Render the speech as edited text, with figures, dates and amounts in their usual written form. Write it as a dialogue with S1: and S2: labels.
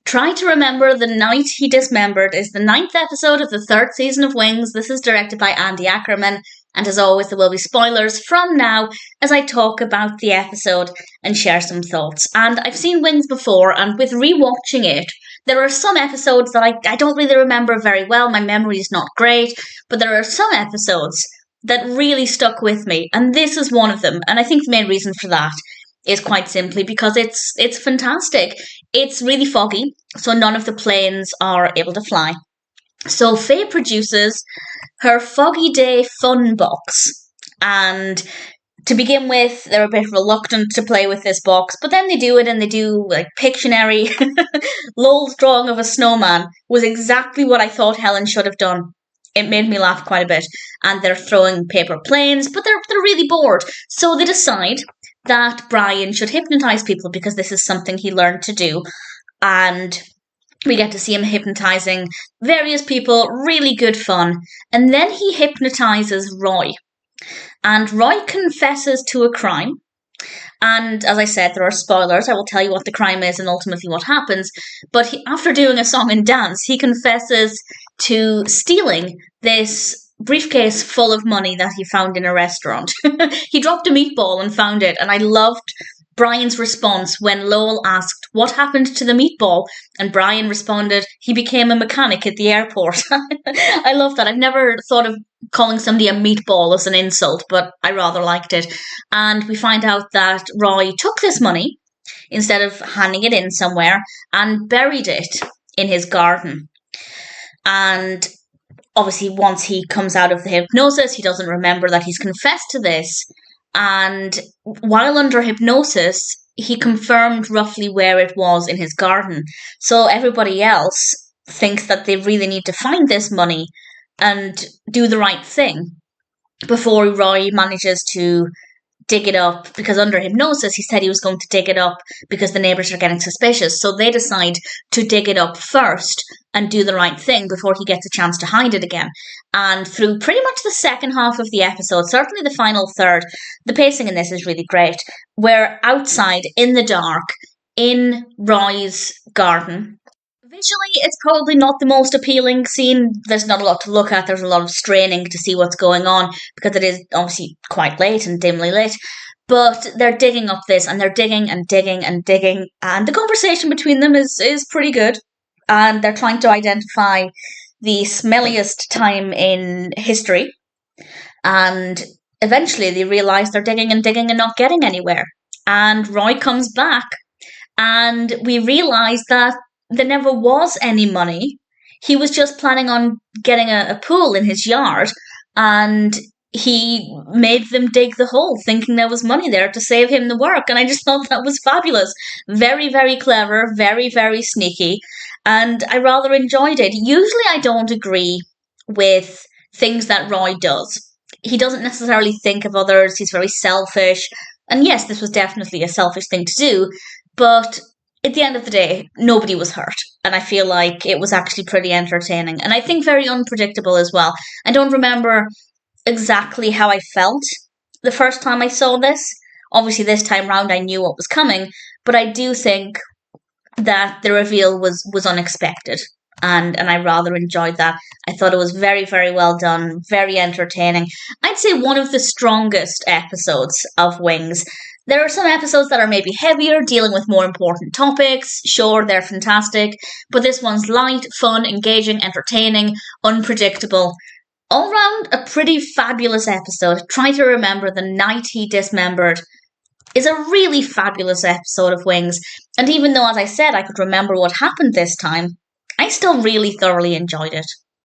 S1: Try to Remember the Night He Dismembered is the 9th episode of the 3rd season of Wings. This is directed by Andy Ackerman, and as always there will be spoilers from now as I talk about the episode and share some thoughts. And I've seen Wings before, and with rewatching it, there are some episodes that I don't really remember very well. My memory is not great, but there are some episodes that really stuck with me, and this is one of them. And I think the main reason for that is quite simply because it's fantastic. It's really foggy, so none of the planes are able to fly. So Faye produces her Foggy Day Fun box, and to begin with, they're a bit reluctant to play with this box, but then they do it, and they do like Pictionary. Lowell's drawing of a snowman was exactly what I thought Helen should have done. It made me laugh quite a bit. And they're throwing paper planes, but they're really bored. So they decide that Brian should hypnotise people because this is something he learned to do. And we get to see him hypnotising various people, really good fun. And then he hypnotises Roy. And Roy confesses to a crime. And as I said, there are spoilers. I will tell you what the crime is and ultimately what happens. But after doing a song and dance, he confesses to stealing this briefcase full of money that he found in a restaurant. He dropped a meatball and found it. And I loved Brian's response when Lowell asked what happened to the meatball, and Brian responded, he became a mechanic at the airport. I love that. I've never thought of calling somebody a meatball as an insult, but I rather liked it. And we find out that Roy took this money instead of handing it in somewhere and buried it in his garden. And obviously once he comes out of the hypnosis, he doesn't remember that he's confessed to this. And while under hypnosis, he confirmed roughly where it was in his garden. So everybody else thinks that they really need to find this money and do the right thing before Roy manages to dig it up, because under hypnosis he said he was going to dig it up because the neighbours are getting suspicious. So they decide to dig it up first and do the right thing before he gets a chance to hide it again. And through pretty much the second half of the episode, certainly the final third, the pacing in this is really great. We're outside in the dark in Roy's garden. Visually, it's probably not the most appealing scene. There's not a lot to look at. There's a lot of straining to see what's going on because it is obviously quite late and dimly lit. But they're digging up this, and they're digging and digging and digging, and the conversation between them is pretty good. And they're trying to identify the smelliest time in history. And eventually they realise they're digging and digging and not getting anywhere. And Roy comes back, and we realise that there never was any money. He was just planning on getting a pool in his yard, and he made them dig the hole thinking there was money there to save him the work. And I just thought that was fabulous. Very, very clever, very, very sneaky, and I rather enjoyed it. Usually I don't agree with things that Roy does. He doesn't necessarily think of others. He's very selfish. And yes, this was definitely a selfish thing to do, but at the end of the day, nobody was hurt. And I feel like it was actually pretty entertaining. And I think very unpredictable as well. I don't remember exactly how I felt the first time I saw this. Obviously, this time round, I knew what was coming. But I do think that the reveal was unexpected. And I rather enjoyed that. I thought it was very, very well done. Very entertaining. I'd say one of the strongest episodes of Wings. There are some episodes that are maybe heavier, dealing with more important topics. Sure, they're fantastic. But this one's light, fun, engaging, entertaining, unpredictable. All round, a pretty fabulous episode. Try to Remember the Night He Dismembered is a really fabulous episode of Wings. And even though, as I said, I could remember what happened this time, I still really thoroughly enjoyed it.